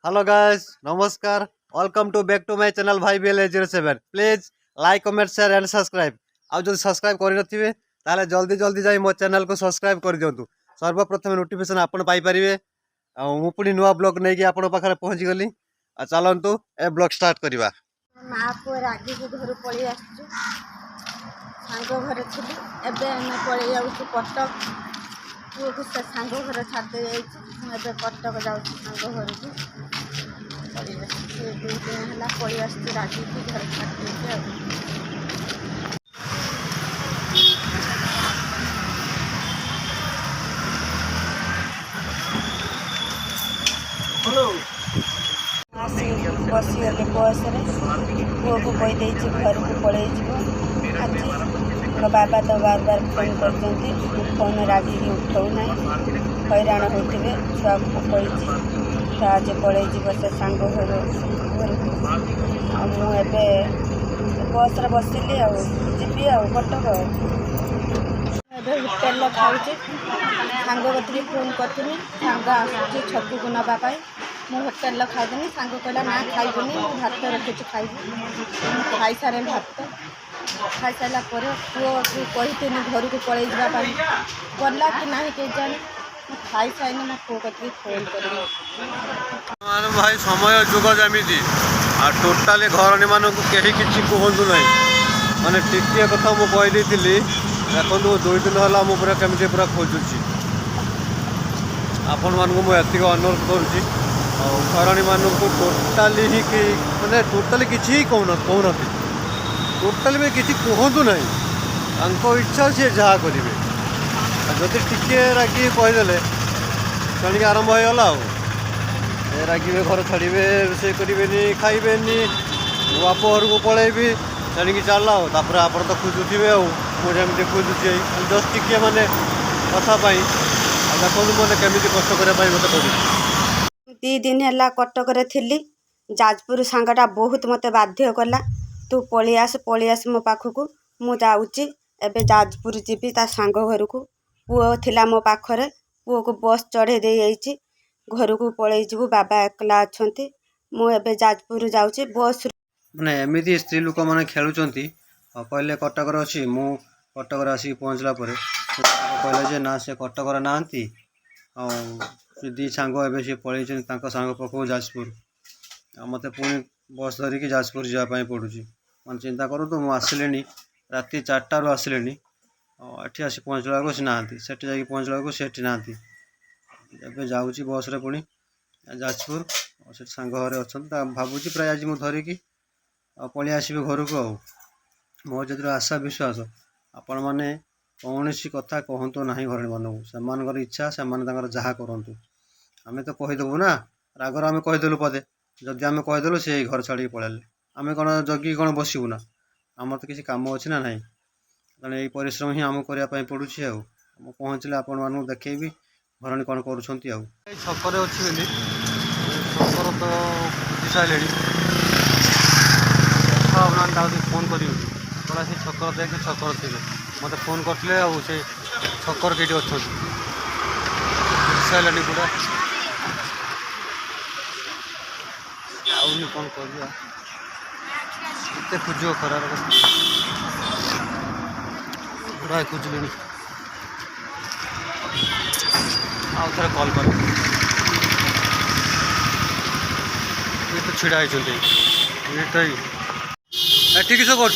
Hello guys नमस्कार welcome to back to my channel भाई BL07 please like comment share and subscribe आउ जो subscribe करनथिबे ताले जल्दी जल्दी जाई मो चैनल को सब्सक्राइब कर दियंतु सर्वप्रथम नोटिफिकेशन आपन पाई परिवे आ मु पुनी नुवा ब्लॉग नै कि आपन पाखरे पहुंची गली आ चलंतु ए ब्लॉग स्टार्ट करिवा। माँ को रागी के घर पलि आसु सांग घर थी एवं पलि जाऊँ कटक पुओ को सांग घर छाड़ी जाइए कटक जाऊँ सांग घर की पलि दुई दिन है पलि आस रागी की घर छाड़ी बसगले बस पुओ को कहीदे घर को पलि आज बाबा तो बार बार फोन कर फोन रागी उठाऊना हैरान होते छुआ को कही छुआ आज पलि से सांग घर मुझे बस बसिली जी कटक तेल खाऊे सांग कति फोन करी सांग आसूँ छकु को नापी मुझे तेल खाईदेनी सांग कहला ना खाइबनी भात रखी खाइबी खाई सारे भात खाई सारा पुओ को कही घर को पलि जावाई गला कि ना के जाने खाई सारे मो पुओ कति फोन कर भाई समय जुग जमी टोटाली घर मान कहीं किसी कहतु ना माने टिके कथा मुझे कहीदी देखो 2 दिन है मुझे केमी पूरा खोजुची आपण मानक मुझे अनुरोध करुँची घरणी मानक टोटाली ही माने टोटाली किसी कहना टोटाली भी किसी कहतु ना इच्छा सी जहाँ करेंगे जदि टिके रागी कहीदे तेणिक आरंभ होगला रागे घर छाड़े रोसे करेंगे खाइबे बाप घर को पलैबी तेणिक चल तापर आप तो खोजुवे मुझे खोजुची जस्ट टिके माने कथापाई देखो मैंने केमी कष्ट करने मत पड़े 2 दिन है कटक थी जाजपुर सांगटा बहुत मत बाध्य कला तू पलि आस मो पाखक मु जाऊँगी एबे जाजपुर जीवी ता सांग घर को पुओ थिला मो पाखरे पुओ को बस चढ़े दे जाइए घर को पलि जीवु बाबा एकला अच्छा मुझे जाजपुर जाऊँगी बस मैंने एमती स्त्री लोक मैंने खेलुंट कहले कटक अच्छी मु कटक आसिक पहुँचला कहले ना से कटक ना दी सांग ए सी पलि सांग पाखु जाजपुर मत पुणी बस धरिकी जाजपुर जावाई पड़ू मैं चिंता करूँ मुझे आसिले राति 4टारू आसिले एटी आसी पहुँचला से ना से पहुँचला से ना एवं जाऊँगी बस रे पुणी जाजपुर से सांग घर अच्छा भावुँ प्राय आज मुझे धरिकी पलि आसबि घर को मो जो आशा विश्वास आपण मैंने कौन सी कथा कहतु ना घर मानक से इच्छा से जहाँ करूँ आम तो कहीदेबू ना रागर आम कहीदेलु पदे जदि आम कहीदेलु से घर छाड़ी पलैले आम कौन जगिकी कौन बसबू ना आम तो किसी कम अच्छी ना ना तेणु यही परिश्रम ही आम करने पड़ूँ पहुँचले आपण मानू देखी घर कौन कर छकर अच्छी छकर तो बुझी सारे फोन कर छकर देख छकर थे मत फोन करते से छकर कई अच्छा बुझी सारे पूरा आउनी कौन कर खोज खरार पूरा खोजले आउ थे कल कर तो छिड़ा होती किस कर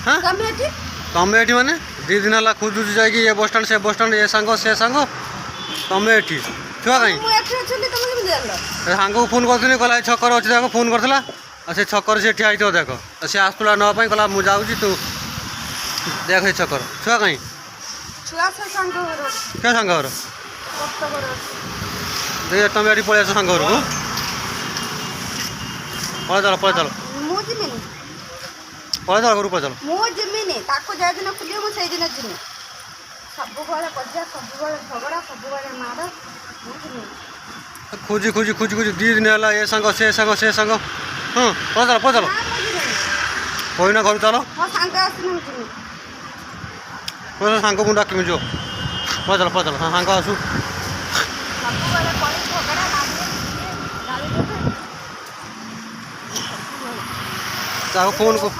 हाँ तमें ये मैंने 2 दिन है खोजुची जाए बस स्टाण से बस स्टाण ये सांग से सांग तमें ये छुआ कहीं सांग को फोन करी कहला छकर अच्छे देख फोन करता से छकर से ठिया हो देख सी आसला नापी कहला मुझे जाऊँगी तू देख छकर छुआ कहीं क्या सांग घर देख तुम ये पलि आस सांग घर को पलि चल पलि चल पलि चल घर पलि चल खोजी खोजी खोजी खोजी 2 दिन है ये सांग से सांग से सांग हाँ पलि चल कोई ना घर चलो सांग को डाक जो पचल हाँ सांग आसू ତାକୁ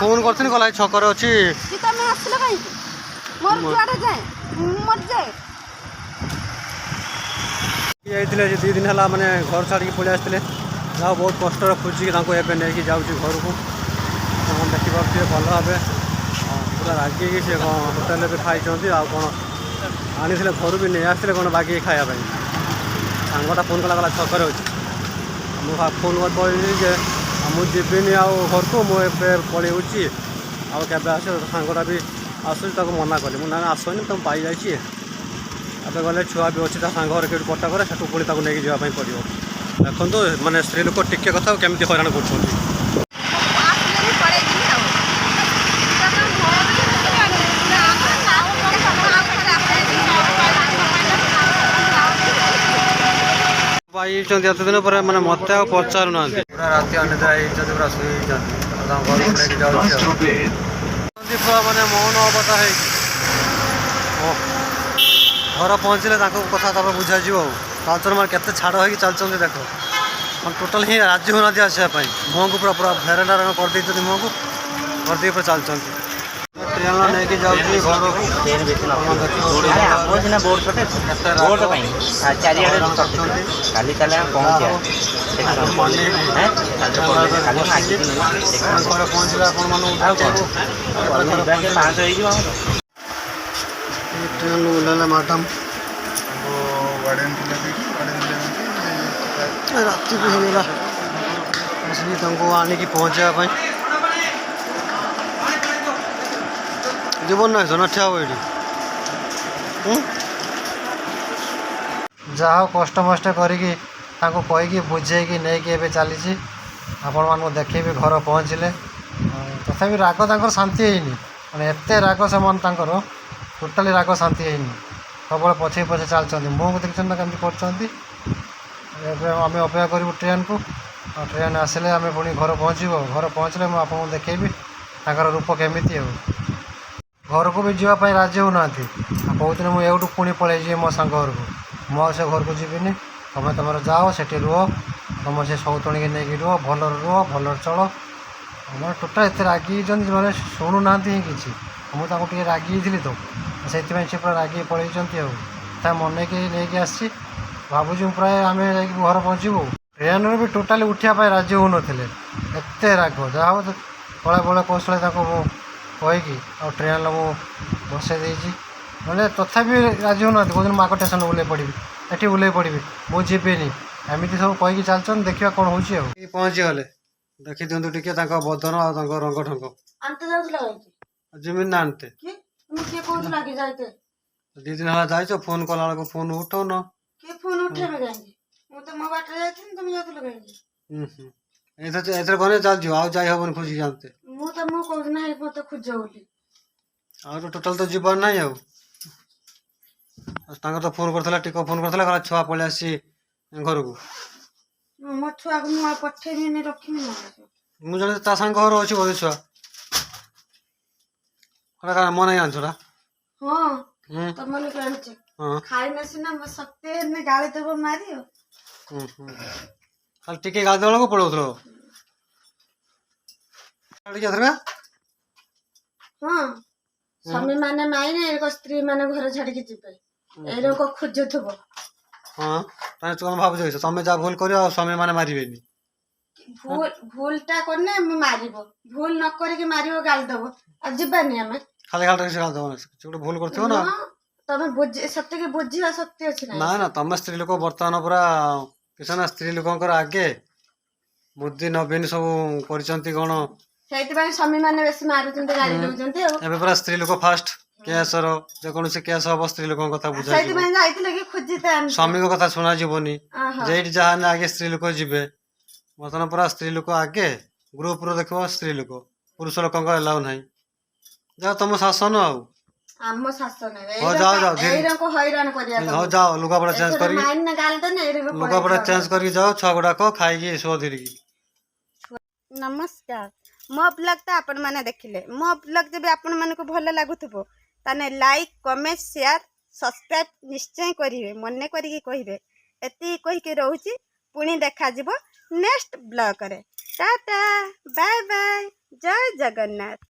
ଫୋନ୍ କରିଥିଲି କହିଲା ଛକରେ ଅଛି। କି ତମେ ଆସିଲ କାହିଁକି? ମୋର ଯୁଆଡ଼େ ଯାଏ ମରିଯାଏ। ଯାଇଥିଲେ 2 ଦିନ ହେଲା ମାନେ ଘର ଛାଡ଼ିକି ପଳେଇ ଆସିଥିଲେ। ଯାହା ବହୁତ କଷ୍ଟରେ ଖୋଜିକି ତାଙ୍କୁ ଏବେ ନେଇକି ଯାଉଛି ଘରକୁ। ଆପଣ ଦେଖିପାରୁଥିବେ ଭଲ ଭାବେ ପୁରା ରାଗିକି ସେ କ'ଣ ହୋଟେଲରେ ବି ଖାଇଛନ୍ତି। ଆଉ କ'ଣ ଆଣିଥିଲେ ଘରୁ ବି ନେଇ ଆସିଥିଲେ କ'ଣ ବାଗେଇକି ଖାଇବା ପାଇଁ। ସାଙ୍ଗଟା ଫୋନ୍ କଲା କହିଲା ଛକରେ ଅଛି। ମୁଁ ଫୋନ୍ କରି କହିଲି ଯେ ମୁଁ ଯିବିନି ଆଉ ଘରକୁ, ମୁଁ ଏବେ ପଳେଉଛି ଆଉ କେବେ ଆସିବ। ସାଙ୍ଗଟା ବି ଆସୁଛି, ତାକୁ ମନା କଲି ମୁଁ ନା ଆସନି ତୁମେ ପାଇଯାଇଛି। ଏବେ ଗଲେ ଛୁଆ ବି ଅଛି ତା ସାଙ୍ଗ ଘରେ କେଉଁଠି କଟକରେ, ସେଠୁ ପୁଣି ତାକୁ ନେଇକି ଯିବା ପାଇଁ ପଡ଼ିବ। ଦେଖନ୍ତୁ ମାନେ ସ୍ତ୍ରୀ ଲୋକ ଟିକେ କଥା କେମିତି ହଇରାଣ କରୁଛନ୍ତି। ପାଇଛନ୍ତି ଏତେ ଦିନ ପରେ ମାନେ ମୋତେ ଆଉ ପଚାରୁନାହାନ୍ତି। ପୁରା ରାତି ଅନିଦ୍ରା ହେଇଛନ୍ତି, ପୁରା ଶୋଇଛନ୍ତି। ତାଙ୍କ ଘରକୁ ନେଇକି ଯାଉଛି ପୁରା ମାନେ ମୌନ ଅବତା ହେଇକି। ଘର ପହଞ୍ଚିଲେ ତାଙ୍କୁ କଥା ତାପରେ ବୁଝାଯିବ। ଆଉ ଚାଲୁଛନ୍ତି ମାନେ କେତେ ଛାଡ଼ ହେଇକି ଚାଲୁଛନ୍ତି ଦେଖ। ମାନେ ଟୋଟାଲ୍ ହିଁ ରାଜି ହେଉନାହାନ୍ତି ଆସିବା ପାଇଁ। ମୁହଁକୁ ପୁରା ଭେରେଣ୍ଡା ରଙ୍ଗ କରିଦେଇଛନ୍ତି, ମୁହଁକୁ କରିଦେଇକି ପୁରା ଚାଲୁଛନ୍ତି। ଟ୍ରେନ୍ ନେଇକି ଯାଉଛି ଘରକୁ। ପହଞ୍ଚିଲା ट्रेन ओह्लाइला मैडम राति भी होगा इसलिए तुमको आने की पहुँचाई जीवन ना सोना ठिया हुए जहाँ कष्ट मष्ट करी बुझेकी नहीं चली आपण मानू देखेबी घर पहुँचले तथापि राग तांकर शांति हैनी माने एते राग से मन तांकर टोटाली राग शांति हैनी सब पछे पछे चलते मुँह को देखते कमी कर आम अपेक्षा करूँ ट्रेन को ट्रेन आसिले आम पुणी घर पहुँचब घर पहुँचले मुझे आपको देखेबी तांकर रूप केमिति हो घर को भी जावाई राजी होना कहते मुझे एवटू पुणी पलि मो सांग घर को मो से घर को जीविनी तुम तुम जाओ से रुह तुम से सौतुणी की नहीं रुह भल चल मैंने टोटाल एत रागी मैंने शुणु ना कि मुझे रागी थी तो से पूरा रागी पलि मन की नहीं आसी भावुँ प्राय आम जा घर पहुँचबू ट्रेन भी टोटाली उठापी राजी हो नथिले एत राग जहाँ बड़े बड़े कौशल कहीकि आ ट्रेन मु बसई देती मैंने तथापि राजी होना कहते माक स्टेशन ओल्ले पड़ी ये ओल्ले पड़ी मुझे एमती सब कहीकि चलते देखा कौन हो पहुँची गले देखी दिंतु टे बदन आ रंग ढंग जमीन ना आनते 2 दिन है जाइछ फोन कला बेलू फोन उठाउन एथर गने चल आउ जाई हबन खोजी जानते तो टोटल तो जीवन ना तो फोन करता टिको फोन करता छुआ पलि आसी घर को मो छुआ को मुझे पठेबी रखी मुझे सांग घर अच्छी बोधे छुआ मन नहीं आनछा हाँ तुमने खाई न सीना शक्ति गाड़ी देव मारी खाली टिके गाड़ी देवा को पड़ो हाँ स्वामी माने माइने स्त्री माने घर छाड़ी जीवे ए खोजुव हाँ तुम भाव तुम जहाँ भूल कर स्वामी मैंने मारे भूलटा करने मार भूल न करके मार गाली दब आ जीवानी आम खाली खाली से गाली दब भूल कर ना तुम सत्य बुझा शक्ति अच्छी ना ना तुम स्त्री लोक बर्तमान पूरा किस ना स्त्री लोक आगे बुद्धि नवीन सब कर स्वामी मैंने बेस मारुंट गाड़ी दौरान पूरा स्त्री लोक फास्ट केसर जेकोसी केस हम स्त्री लोक कथा बुझा स्वामी को कथा शुणा जीवनी जेठी जहाँ आगे स्त्री लोक जी बर्तमान पूरा स्त्री लोक आगे ग्रुप रो देखो स्त्री लोक पुरुष लोक एलाउ ना जाओ तुम शासन जाओ लुगापड़ा चेंज कर लुगापड़ा चेंज कर जाओ छुआ गुड़ाक खाई शो धीरे नमस्कार मो ब्लॉग तो आपण मैंने देखिले मो ब्लॉग जब आपण मन को भल लगुथबो ताने लाइक कमेंट शेयर सब्सक्राइब निश्चय करिवे मन करिके कहिबे एति कहिके रहउची पुणी देखा जिवो नेक्स्ट ब्लॉग रे टाटा बाय बाय ଜୟ ଜଗନ୍ନାଥ।